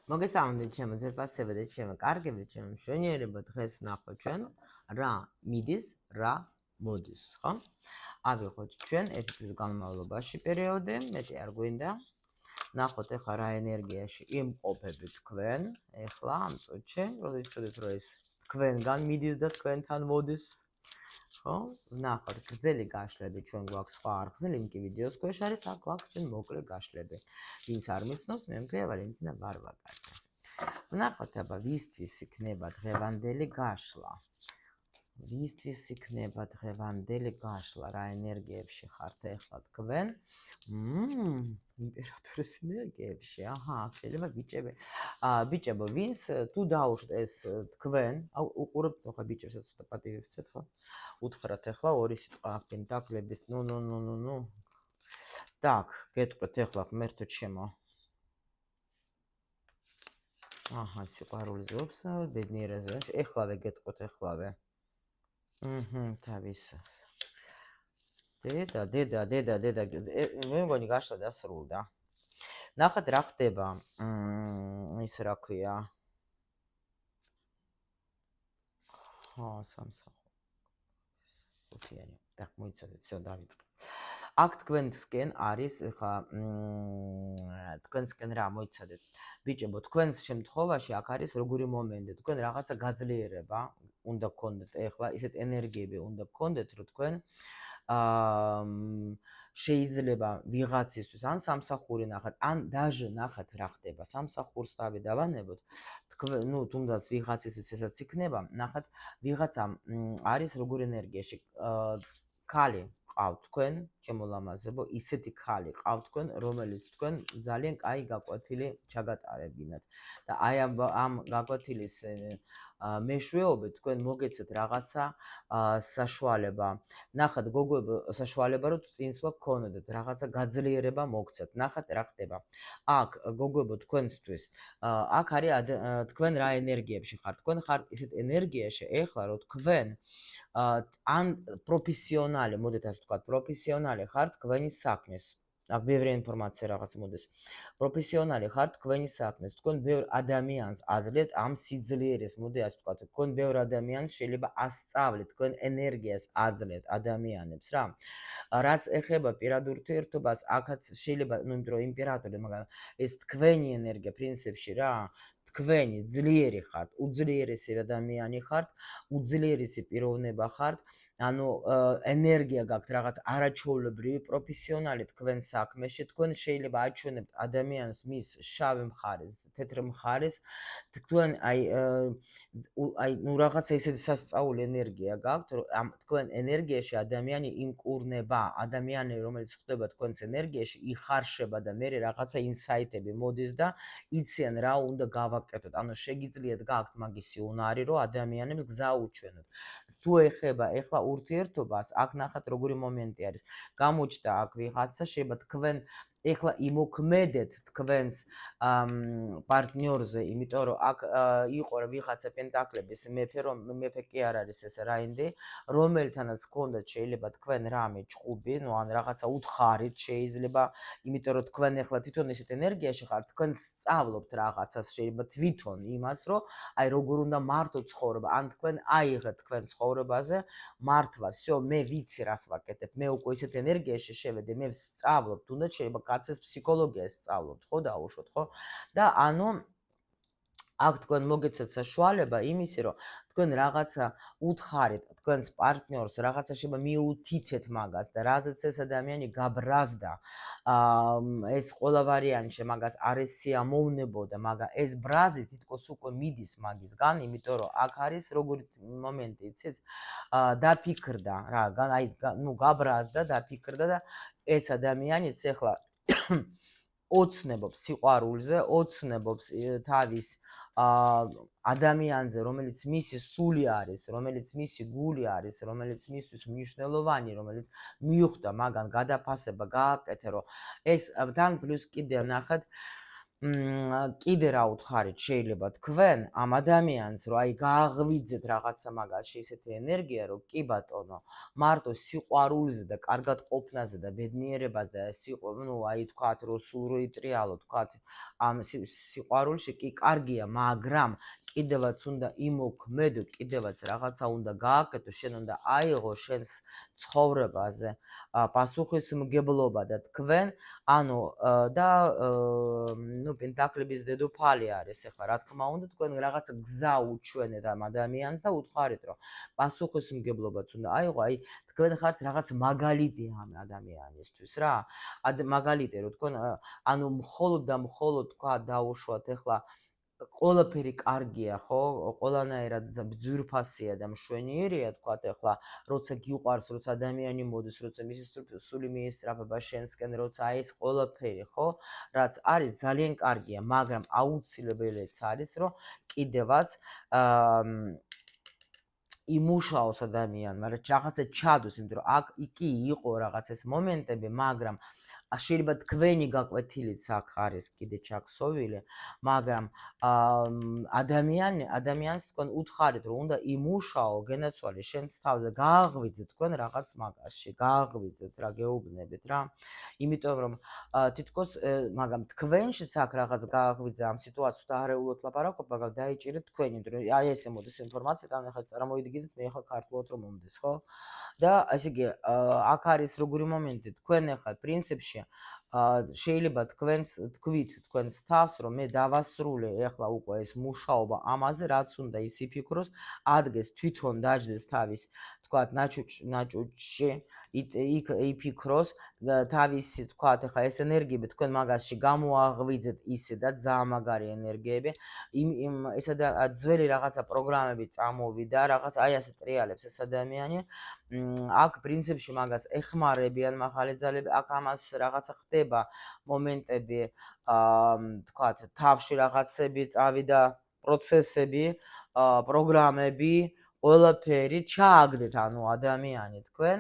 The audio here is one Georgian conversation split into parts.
მოგესალმებით ჩემო ძერფასებო და ჩემო კარგებო, ჩემო მშვენიერებო, დღეს ვნახოთ ჩვენ რა მიდის, რა მოდის, ხო? ავიღოთ ჩვენ ერთი თვის განმავლობაში პერიოდი, მეტი არ გვინდა. ნახოთ ახლა რა ენერგიაში იმყოფებით თქვენ, ახლა ამ წუთში, როდესაც რომ ეს თქვენგან მიდის და თქვენთან მოდის. ხო? ვნახოთ გრძელი გაშლები ჩვენ გვაქვს სხვა არ გრძელი, იმ კი ვიდეოს ქვეშ არის, აქ გვაქვს ჩვენ მოკლე გაშლები. ვინც არ მიცნობს, მე მგია ვალენტინა ვარვაკაძე. ვნახოთ აბა ვისთვის იქნება დღევანდელი გაშლა. ვისთვის იქნება დღევანდელი გაშლა, რა ენერგიებში ხართ ახლა თქვენ? იმპერატორის ენერგიებში. აჰა, შეიძლება გიჭები. ბიჭებო, ვინც თუ დაუშვთ ეს თქვენ, უყურებთ ხო ბიჭებსაც ცოტა პატივი ვცეთ ხო? უთხრათ ახლა ორი სიტყვა პენტაკლების, ნუ. Так, გეტყვით ახლა ღმერთო ჩემო. აჰა, სიყვარულზე ვაფსავ, ბედნიერაზე. ეხლავე გეტყვით ეხლავე. თავის. დედა, მე მგონი გაშლა დასრულდა. ნახეთ რა ხდება. ის რა ქვია. ხო, სამსახური. უთიანი. так, მოიცადეთ, всё, დავიწყე. აქ თქვენსკენ არის ხა თქვენსკენ რა მოიცადეთ. ბიჭებო, თქვენს შემთხვევაში აქ არის როგორი მომენტი, თქვენ რაღაცა გაძლიერება უნდა გქონდეთ ეხლა, ისეთ ენერგიები უნდა გქონდეთ, რომ თქვენ შეიძლება ვიღაცისთვის ან სამსახური ნახათ, ან დაჟე ნახათ რა ხდება, სამსახურს დავანებოთ. თქვენ, თუნდაც ვიღაცის ესაც იქნება, ნახათ, ვიღაცამ არის როგორი ენერგიაში ქალი ყავთ თქვენ, ჩემო ლამაზებო, ისეთი ქალი ყავთ თქვენ, რომელიც თქვენ ძალიან კაი გაკვეთილი ჩაგატარებინათ. და აი ამ გაკვეთილის მეშვეობით თქვენ მოგეცეთ რაღაცა საშუალება. ნახეთ, გოგოებო, საშუალება რომ წინსვლა გქონოდეთ, რაღაცა გაძლიერება მოგცეთ. ნახეთ რა ხდება. აქ გოგოებო, თქვენთვის აქ არის თქვენ რა ენერგიებში ხართ. თქვენ ხართ ისეთ ენერგიაში, ეხლა რომ თქვენ ან პროფესიონალი, მოდით ასე ვთქვათ, პროფესიონალი ხართ თქვენი საქმის. აქ ბევრი ინფორმაცია რაღაც მოდის. პროფესიონალი ხართ თქვენი საქმის. თქვენ ბევრ ადამიანს აძლევთ ამ სიძლიერეს, მოდი ასე ვთქვათ, თქვენ ბევრ ადამიანს შეიძლება ასწავლეთ, თქვენ ენერგიას აძლევთ ადამიანებს რა. რაც ეხება პირად ურთიერთობას, აქაც შეიძლება, იმიტომ რომ იმპერატორი, მაგრამ ეს თქვენი ენერგია პრინციპში რა, თქვენი ძლიერი ხართ, უძლიერესი ადამიანი ხართ, უძლიერესი პიროვნება ხართ, ანუ ენერგია გაქვთ რაღაც არაჩვეულებრივი, პროფესიონალი თქვენ საქმეში, თქვენ შეიძლება აჩვენებთ ადამიანს მის შავ მხარეს, თეთრ მხარეს, თქვენ აი რაღაცა ისეთი სასწაული ენერგია გაქვთ, რომ ამ თქვენ ენერგიაში ადამიანი იმკურნება, ადამიანი რომელიც ხდება თქვენს ენერგიაში, იხარშება და მე რაღაცა ინსაიტები მოდის და იციან რა უნდა გავაკეთოთ. ანუ შეგიძლიათ გაქვთ მაგისი უნარი, რომ ადამიანებს გზა უჩვენოთ. თუ ეხება ეხლა ურთიერთობას, აქ ნახეთ როგორი მომენტი არის. გამოჩნდა აქ ვიღაცა, შეიძლება თქვენ ეხლა იმოქმედეთ თქვენს პარტნიორზე, იმიტომ რომ აქ იყო ვიღაცა პენტაკლების მეფე, რომ მეფე კი არ არის ეს რაინდი, რომელთანაც გქონდათ შეიძლება თქვენ რამე ჭუბი, ან რაღაცა უთხარით შეიძლება, იმიტომ რომ თქვენ ეხლა თვითონ ესეთ ენერგიაში ხართ, თქვენ სწავლობთ რაღაცას შეიძლება თვითონ იმას, რომ აი როგორ უნდა მართოთ ცხოვრება, ან თქვენ აიღეთ თქვენ ცხოვრებაზე მართვა, всё, მე ვიცი რას ვაკეთებ, მე უკვე ისეთ ენერგიაში შევედი, მე ვსწავლობ, თუნდაც შეიძლება კაცის ფსიქოლოგიას სწავლობთ, ხო დაუშვოთ, ხო? და ანუ აქ თქვენ მოგეცეთ საშუალება იმისი, რომ თქვენ რაღაცა უთხარით თქვენს პარტნიორს, რაღაცა შეიძლება მიუთითეთ მაგას და რაზეც ეს ადამიანი გაბრაზდა. ეს ყველა ვარიანტში მაგას არ ესიამოვნებოდა, მაგრამ ეს ბრაზი თითქოს უკვე მიდის მაგისგან, იმიტომ რომ აქ არის როგორი მომენტი, იცით? დაფიქრდა რა, აი გაბრაზდა, დაფიქრდა და ეს ადამიანიც ახლა ოცნებობს სიყვარულზე, ოცნებობს თავის ადამიანზე, რომელიც მისი სული არის, რომელიც მისი გული არის, რომელიც მისთვის მნიშვნელოვანი, რომელიც მიუხვდა მაგან გადაფასება, გააკეთე, რომ ეს თან პლუს კიდევ ნახეთ, კიდე რა უთხარით შეიძლება თქვენ ამ ადამიანს რომ აი გააღვიძეთ რაღაცა მაგაში ისეთი ენერგია რომ კი ბატონო მარტო სიყვარულზე და კარგად ყოფნაზე და ბედნიერებას და ნუ აი თქვათ რომ სულ რო იტრიალო თქვათ ამ სიყვარულში კი კარგია მაგრამ კიდევაც უნდა იმოქმედო კიდევაც რაღაცა უნდა გააკეთო შენ უნდა აიღო შენს ცხოვრებაზე პასუხისმგებლობა და თქვენ ანუ და ნუ პენტაკლების დედოფალი არის ახლა რა თქმა უნდა თქვენ რაღაცა გზა უჩვენეთ ამ ადამიანს და უთხარით რომ პასუხისმგებლობაც უნდა აიღო აი თქვენ ხართ რაღაც მაგალითი ამ ადამიანისთვის რა მაგალითი რომ თქვენ ანუ მხოლოდ და მხოლოდ თქვა დაუშვათ ახლა ყველაფერი კარგია ხო ყველანაირად ძვირფასია და მშვენიერია თქვა ახლა როცა გიყვარს როცა ადამიანი მოდის როცა მისი სული მიესწრაფება შენსკენ როცა აი ეს ყველაფერი ხო რაც არის ძალიან კარგია მაგრამ აუცილებელიც არის რომ კიდევაც იმუშაოს ადამიანმა რაღაცა ჩადოს იმიტომ რომ აქ იქი იყო რაღაც ეს მომენტები მაგრამ შეიძლება თქვენი გაკვეთილიც აქ არის კიდე ჩაქსოვილი, მაგრამ ადამიანს თქვენ უთხარით რომ უნდა იმუშაო, გენაცვალე შენს თავზე, გააღვიძეთ თქვენ რაღაც მაგაში, გააღვიძეთ რა გეუბნებით რა. იმიტომ რომ თითქოს მაგრამ თქვენშიც აქ რაღაც გააღვიძე ამ სიტუაციას და არეულოდ ლაპარაკობ, მაგრამ დაიჭირეთ თქვენი, იმიტომ რომ აი ესე მოდის ინფორმაცია, და ახლა წარმოიდგინეთ მე ახლა ქართულად რომ მომდეს, ხო? და ესე იგი აქ არის როგორი მომენტი, თქვენ ახლა პრინციპში შეიძლება თქვით თქვენს თავს რომ მე დავასრულე ახლა უკვე ეს მუშაობა ამაზე რაც უნდა ის იფიქროს ადგეს თვითონ დაждდეს თავის თქვათ ნაჭუჭში იქ იფიქროს თავისი თქვათ ახლა ეს ენერგიები თქვენ მაგასში გამოაღვიძეთ ისე და ძალიან მაგარი ენერგიები ესა და ძველი რაღაცა პროგრამები წამოვიდა რაღაც აი ასე ტრიალებს ეს ადამიანი აქ პრინციპში მაგას ეხმარებიან მაღალი ძალები აქ ამას რაღაცა ხდება მომენტები თქვათ თავში რაღაცები წავიდა პროცესები პროგრამები ყველაფერი ჩააგდეთ ანუ ადამიანი თქვენ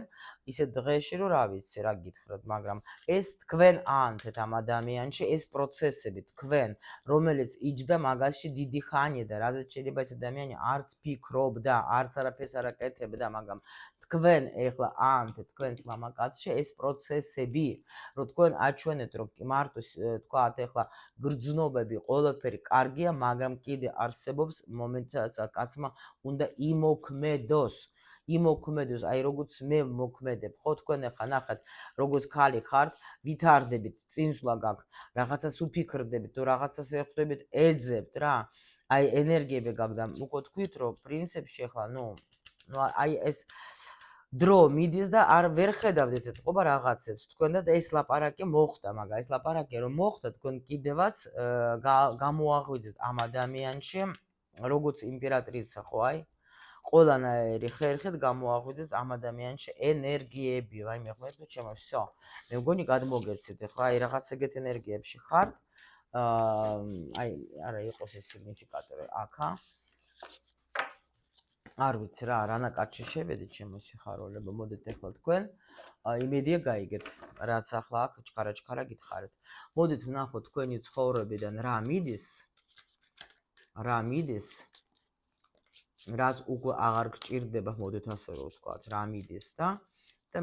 ისე დღეში რომ რა ვიცი რა გითხრათ მაგრამ ეს თქვენ ანთეთ ამ ადამიანში ეს პროცესები თქვენ რომელიც იჯდა მაგაში დიდი ხანია და რადგან შეიძლება ეს ადამიანი არც ფიქრობდა არც არაფერს არ აკეთებდა მაგრამ თქვენ ეხლა ანთეთ თქვენს მამაკაცში ეს პროცესები რომ თქვენ აჩვენეთ რომ მარტო თქვათ ეხლა გრძნობები ყველაფერი კარგია მაგრამ კიდე არსებობს მომენტიც კაცმა უნდა იმოქმედოს აი როგორც მე მოქმედებ ხო თქვენ ახლა ნახეთ როგორც ხალი ხართ ვითარდებით წინსვლა გაქვთ რაღაცას უფიქრდებით თუ რაღაცას ეხდებით ეძებთ რა აი ენერგიები გაქვთ და უკვე თქვით რომ პრინციპში ახლა ნუ აი ეს დრო მიდის და არ ვერ ხედავდით ეთყობა რაღაცებს თქვენ და ეს ლაპარაკი მოხდა მაგრამ ეს ლაპარაკი რომ მოხდა თქვენ კიდევაც გამოაღვიძეთ ამ ადამიანში როგორც იმპერატრიცა ხო აი ყველანაირი ხერხით გამოაღვიძეთ ამ ადამიანში ენერგიები აი მე ხმეთ თუ ჩემო всё მე მგონი გადმოგეცეთ ახლა აი რაღაც ეგეთ ენერგიებში ხართ აი არა იყოს ეს სიგნიფიკატორი აქა არ ვიცი რა რანაკადში შევედით ჩემო სიხარულებო მოდით ახლა თქვენ იმედია გაიგეთ რაც ახლა აქ ჩქარა გითხარით მოდით ვნახოთ თქვენი ცხოვრებიდან რა მიდის რაც უკვე აღარ გჭირდება მოდით ასე რომ ვთქვათ რა მიდის და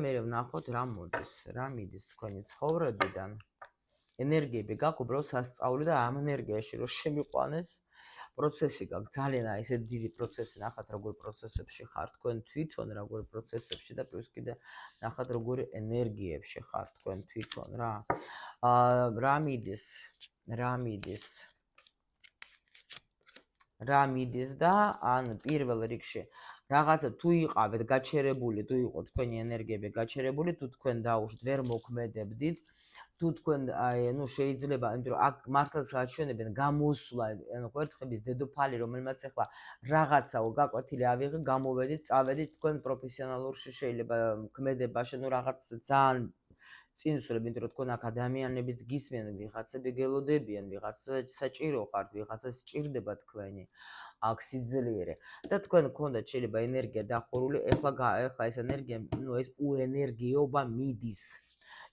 მე ვნახოთ რა მიდის თქვენი ცხოვრებიდან ენერგიები გაქვთ უბრალოდ სასწაული და ამ ენერგიაში რომ შემიყვანეს პროცესი გაქვთ ძალიან აი ესე დიდი პროცესი ნახათ როგორ პროცესებში ხართ თქვენ თვითონ როგორ პროცესებში და პლუს კიდე ნახათ როგორ ენერგიებში ხართ თქვენ თვითონ რა რა მიდის და ან პირველ რიგში რაღაცა თუ იყავით გაჩერებული თუ იყო თქვენი ენერგიები გაჩერებული თუ თქვენ დაუშვით ვერ მოქმედებდით თუ თქვენ აი ნუ შეიძლება იმიტომ რომ აქ მართლაც გაჩვენებენ გამოსვლა ანუ კვერთხების დედოფალი რომელმაც ახლა რაღაცაო გაკვეთილი ავიღე გამოვედით წავედით თქვენ პროფესიონალურში შეიძლება ქმედებაში ნუ რაღაც ძალიან წინსვლები იმიტომ რომ თქვენ აქ ადამიანებიც გისმენ ვიღაცები გელოდებიან ვიღაცა საჭირო ხართ ვიღაცას სჭირდება თქვენი აქ სიძლიერე და თქვენ გქონდათ შეიძლება ენერგია დახურული ეხლა ეს ენერგია ნუ ეს უენერგიობა მიდის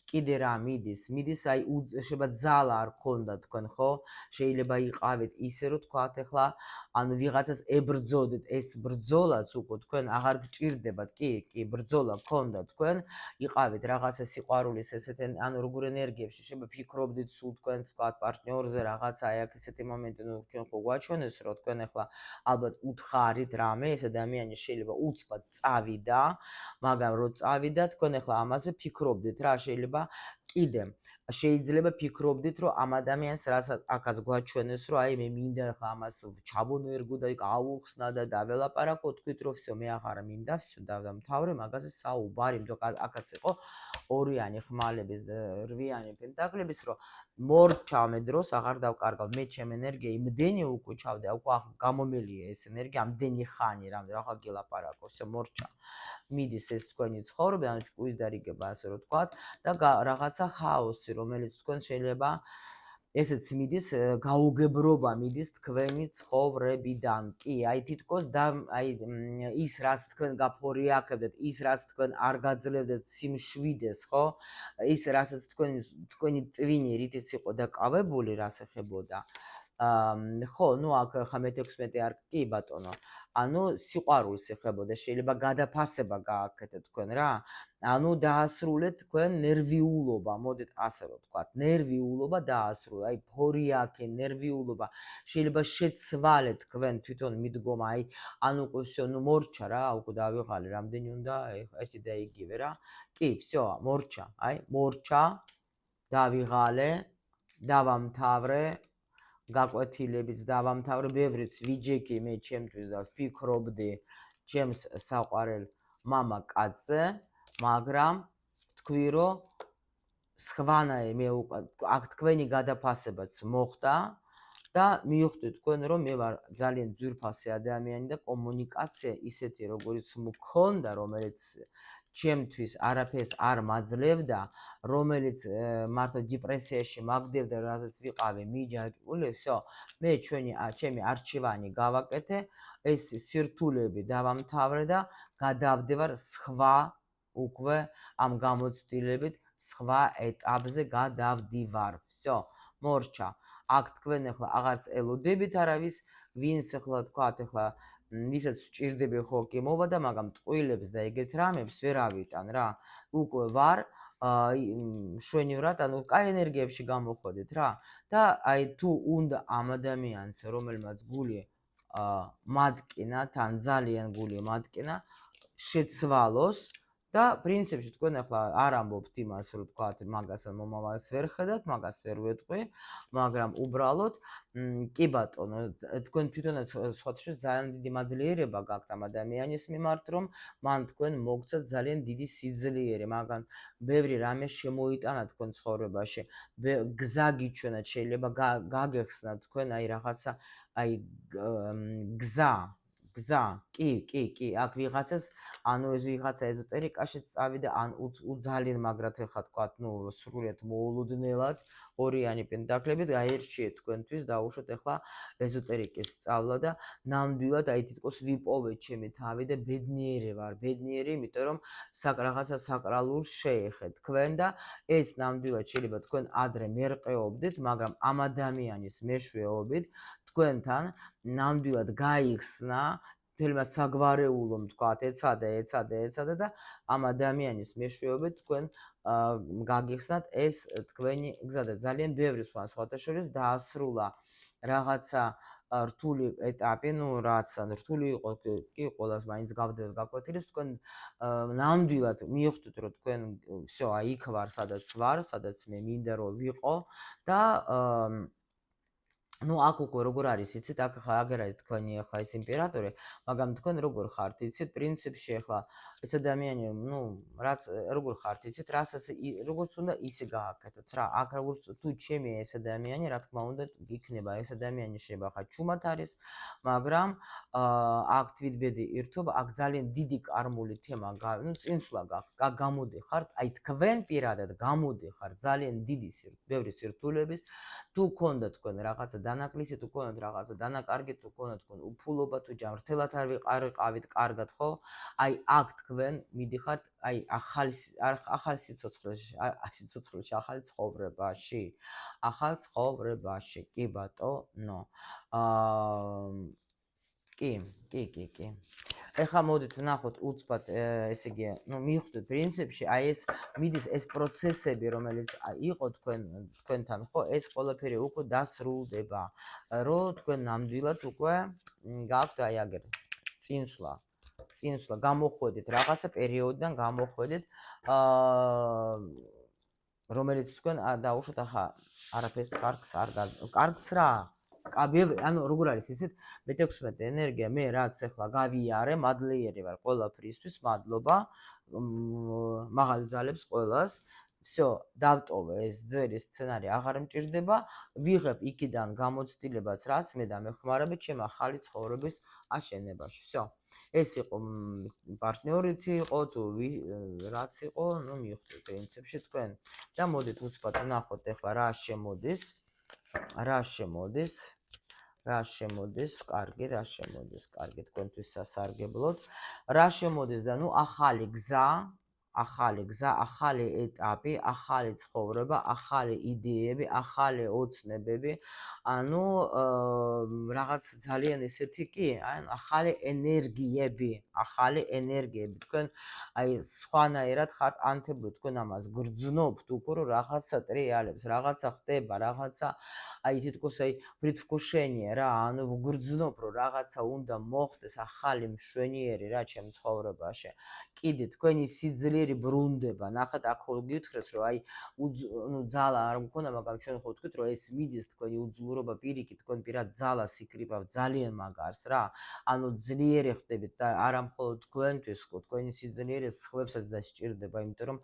კიდე რა მიდის? მიდის აი შეიძლება ძალა არ გქონდა თქვენ, ხო? შეიძლება იყავით ისე რომ თქვათ ახლა ანუ ვიღაცას ებრძოდეთ, ეს ბრძოლაც უკვე თქვენ აღარ გჭირდებათ. კი, ბრძოლა გქონდა თქვენ, იყავით რაღაცა სიყვარულის ესეთ ანუ როგორ ენერგიებში შეიძლება ფიქრობდით სულ თქვენ თქვათ პარტნიორზე რაღაცა აი აქ ესეთი მომენტი ნუ ჩვენ ხო გვაჩვენეს რომ თქვენ ახლა ალბათ უთხარით რამე ეს ადამიანი შეიძლება უცბად წავიდა, მაგრამ რო წავიდა თქვენ ახლა ამაზე ფიქრობდით რა შეიძლება კიდე შეიძლება ფიქრობდით რომ ამ ადამიანს რასაც აქაც გვაჩვენეს რომ აი მე მინდა ახლა ამას ჩავონერგო და იქ აუხსნა და დაველაპარაკო თქვით რომ всё მე აღარა მინდა всё დავამთავრე მაგაზე საუბარი იმიტომ აქაც იყო ორიანი ხმალების რვიანი პენტაკლების რომ მორჩა მე დროს აღარ დავკარგავ მე ჩემ ენერგია იმდენი უკვე ჩავდა უკვე გამომელია ეს ენერგია ამდენი ხანი რამდენი ახლა გელაპარაკო всё მორჩა მიდის ეს თქვენი ცხოვრება ანუ ჭკუის დარიგება ასე რომ თქვათ და რაღაცა ხაოსი რომელიც თქვენ შეიძლება ესეც მიდის გაუგებრობა მიდის თქვენი ცხოვრებიდან კი აი თითქოს და აი ის რაც თქვენ გაფორიაქებდეთ ის რაც თქვენ არ გაძლევდეთ სიმშვიდეს ხო ის რასაც თქვენი ტვინი რითიც იყო დაკავებული რას ეხებოდა ხო ნუ აქ ხა მე-16 არ კი ბატონო ანუ სიყვარულს ეხებოდა შეიძლება გადაფასება გააკეთეთ თქვენ რა ანუ დაასრულეთ თქვენ ნერვიულობა მოდით ასე რომ ვთქვათ ნერვიულობა დაასრულეთ აი ფორიაქე ნერვიულობა შეიძლება შეცვალეთ თქვენ თვითონ მიდგომა აი ანუ უკვე всё ნუ მორჩა რა უკვე დავიღალე რამდენი უნდა ერთი და იგივე რა კი всё მორჩა აი მორჩა დავიღალე დავამთავრე გაკვეთილებიც დავამთავრე ბევრიც ვიჯექი მე ჩემთვის და ვფიქრობდი ჩემს საყვარელ მამაკაცზე მაგრამ თქვი რომ სხვანაირ მე აქ თქვენი გადაფასებაც მოხდა და მივხვდი თქვენ რომ მე ვარ ძალიან ძვირფასი ადამიანი და კომუნიკაცია ისეთი როგორიც მქონდა რომელიც ჩემთვის არაფერს არ მაძლევდა რომელიც მართლა დიპრესიაში მაგდებდა რაზეც ვიყავი მიჯაჭვული всё მე ჩემი არჩევანი გავაკეთე ეს სირთულეები დავამთავრე და გადავდივარ სხვა უკვე ამ გამოცდილებით სხვა ეტაპზე გადავდივარ всё მორჩა აქ თქვენ ახლა აღარც ელოდებით არავის ვინც ახლა თქვათ ახლა ვისაც ვჭირდები ხო კი მოვა და მაგრამ ტყუილებს და ეგეთ რამებს ვერ ავიტან რა უკვე ვარ შვენივრად ანუ კაი ენერგიებში გამოходит რა და აი თუ უნდა ამ ადამიანს რომელმაც გული მატკინა თან ძალიან გული მატკინა შეცვალოს და პრინციპში თქვენ ახლა არ ამბობთ იმას რომ თქვათ მაგას მომავალს ვერ ხედავთ მაგას ვერ ვეტყვი მაგრამ უბრალოდ კი ბატონო თქვენ თვითონაც სხვათა ძალიან დიდი მადლიერება გაქვთ ამ ადამიანის მიმართ რომ მან თქვენ მოგცათ ძალიან დიდი სიძლიერე მაგრამ ბევრი რამე შემოიტანა თქვენ ცხოვრებაში გზა გიჩვენათ შეიძლება გაგეხსნათ თქვენ აი რაღაცა აი გზა კი აქ ვიღაცას ანუ ეს ვიღაცა ეზოტერიკაში წავიდა ან ძალიან მაგრად ეხა თქვათ ნუ სრულიად მოულოდნელად ორიანი პენტაკლებით გაერჩიეთ თქვენთვის დაუშვათ ეხლა ეზოტერიკის სწავლა და ნამდვილად აი თითქოს ვიპოვეთ ჩემი თავი და ბედნიერი ვარ ბედნიერი იმიტომ რომ რაღაცა საკრალულს შეეხეთ თქვენ და ეს ნამდვილად შეიძლება თქვენ ადრე მერყეობდით მაგრამ ამ ადამიანის მეშვეობით თქვენთან ნამდვილად გაიხსნა თელმა საგვარეულომ თქვათ ეცადა და ამ ადამიანის მეშვეობით თქვენ გაგიხსნათ ეს თქვენი გზა და ძალიან ბევრი სხვათა შორის დაასრულა რაღაცა რთული ეტაპი ნუ რაც რთული იყო კი ყოველას მაინც გავდევთ გაკვეთილებს თქვენ ნამდვილად მივხვდით რომ თქვენ всё აი იქ ვარ სადაც მე მინდა რომ ვიყო და ну აქ უკვე როგორ არის იცით აქ ხა აგერ არის თქვენი ახლა ეს იმპერატორი მაგრამ თქვენ როგორ ხართ იცით პრინციპში ახლა ეს ადამიანი ну რაც როგორ ხართ იცით რასაც როგორც უნდა ისე გააკეთოთ რა აქ როგორც თუ ჩემი ეს ადამიანი რა თქმა უნდა იქნება ეს ადამიანი შეიძლება ხა ჩუმად არის მაგრამ აქ თვითბედი ირთობა აქ ძალიან დიდი კარმული თემა ну წინსვლა გამოდიხართ აი თქვენ პირადად გამოდიხართ ძალიან დიდი ბევრი სირთულების თუ გქონდა თქვენ რაღაცა დანაკლისი თუ გქონდათ რაღაცა, დანაკარგი თუ გქონდათ, თქვენ უფულობა თუ ჯანმრთელად არ ვიყავით კარგად, ხო? აი აქ თქვენ მიდიხართ აი ახალი სიცოცხლეში, ახალი ცხოვრებაში. ახალ ცხოვრებაში. კი ბატონო. კი. ეხლა მოდით ნახოთ უცბად, ესე იგი, მივხვდით პრინციპში, აი ეს მიდის ეს პროცესები, რომელიც იყო თქვენთან, ხო, ეს ყველაფერი უკვე დასრულდება, რომ თქვენ ნამდვილად უკვე გაქვთ აი აგერ წინსვლა გამოხვედით რაღაცა პერიოდიდან გამოხვედით, რომელიც თქვენ დაუშვათ ახლა არაფერს კარგს რა. ანუ როგორ არის იცით, მე-16 ენერგია, მე რაც ახლა გავიარე, მადლიერი ვარ ყველაფრისთვის, მადლობა, მაღალი ძალებს ყველას. всё, დავტოვე ეს ძველი სცენარი აღარ მჭირდება, ვიღებ იქიდან გამოცდილებაც, რაც მე დამეხმარება ჩემ ახალი ცხოვრების აშენებაში. всё. ეს იყო პარტნიორით იყო თუ რაც იყო, მივხვდით პრინციპში თქვენ. და მოდით უცბად ვნახოთ ახლა რა შემოდის. კარგი, თქვენთვის სასარგებლოდ. რა შემოდის და ახალი გზა, ახალი ეტაპი, ახალი ცხოვრება, ახალი იდეები, ახალი ოცნებები, ანუ რაღაც ძალიან ესეთი კი, ახალი ენერგიები, თქვენ აი სხვანაირად ხართ ანთებული, თქვენ ამას გრძნობთ უკვე, რომ რაღაცა ტრიალებს, რაღაცა ხდება, რაღაცა აი თითქოს აი предвкушение რა, ანუ გრძნობ, რომ რაღაცა უნდა მოხდეს ახალი მშვენიერი რა ჩემ ცხოვრებაში. კიდე თქვენი სიძლიერე ბრუნდება, ნახეთ აქ ხოლმე გითხრეს, რომ აი ძალა არ მქონდა, მაგრამ ჩვენ ხო ვთქვით, რომ ეს მიდის თქვენი უძლურობა პირიქით, თქვენ პირად ძალას იკრიბავთ, ძალიან მაგარს რა. ანუ ძლიერი ხდებით და არა მხოლოდ თქვენთვის, ხო, თქვენი სიძლიერე სხვებსაც დასჭირდება, იმიტომ რომ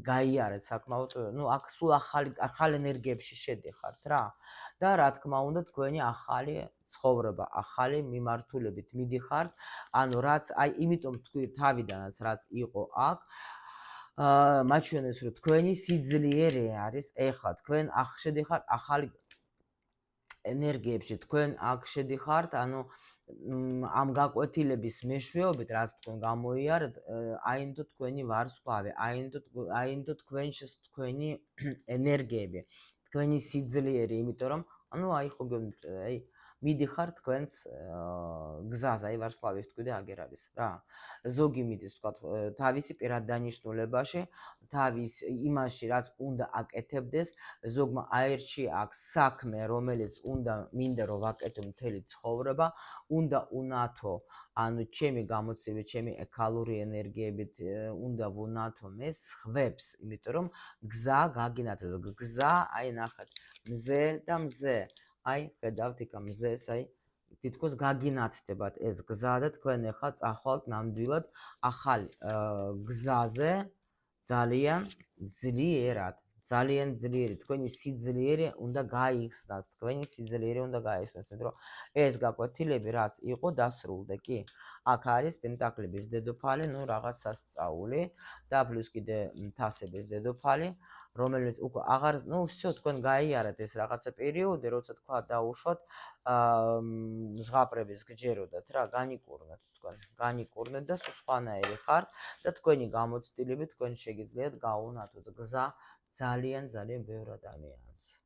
გაიარეთ საკმაოდ, აქ სულ ახალი ენერგიებში შედიხართ რა. და რა თქმა უნდა, თქვენი ახალი ცხოვრება, ახალი მიმართულებით მიდიხართ, ანუ რაც აი იმიტომ თქვი თავიდანაც რაც იყო აქ, მაჩვენეს რომ თქვენი სიძლიერე არის ეხლა, თქვენ აქ შედიხართ ახალი ენერგიებში, თქვენ აქ შედიხართ, ანუ ამ გაკვეთილების მეშვეობით, რაც თქვენ გამოიარეთ, აინდო თქვენი ვარსკვლავი, აინდო თქვენი ენერგიები, თქვენი სიძლიერე, იმიტომ რომ ანუ აი ხო აი მიდიხარ თქვენს გზაზე, აი ვარსკვლავის თქვი აგერ არის რა. ზოგი მიდის თქვა თავისი პირად დანიშნულებაში, თავის იმაში, რაც უნდა აკეთებდეს, ზოგმა აერჩია აქ საქმე, რომელიც მინდა რომ ვაკეთო მთელი ცხოვრება, უნდა უნათო, ანუ ჩემი გამოცდილებით, ჩემი ეკალური ენერგიებით უნდა ვუნათო მე სხვებს, იმიტომ რომ გზა გაგინათეს, გზა, აი ნახეთ, მზე და მზე. აი ხედავთ იქ მზეს, აი თითქოს გაგინათდებათ ეს გზა და თქვენ ახლა წახვალთ ნამდვილად ახალ გზაზე ძალიან ძლიერად, ძალიან ძლიერი, თქვენი სიძლიერე უნდა გაიხსნას, იმიტომ რომ ეს გაკვეთილები რაც იყო დასრულდა, კი. აქ არის პენტაკლების დედოფალი, რაღაც სასწაული და პლუს კიდე თასების დედოფალი, რომელიც უკვე აღარ, всё, თქვენ გაიარეთ ეს რაღაცა პერიოდი, როცა თქვა დაუშვათ, ზღაპრების გჯეროდათ რა, განიკურნეთ და სხვანაირი ხართ და თქვენი გამოცდილებით თქვენ შეგიძლიათ გაუნათოთ გზა ძალიან ბევრ ადამიანს.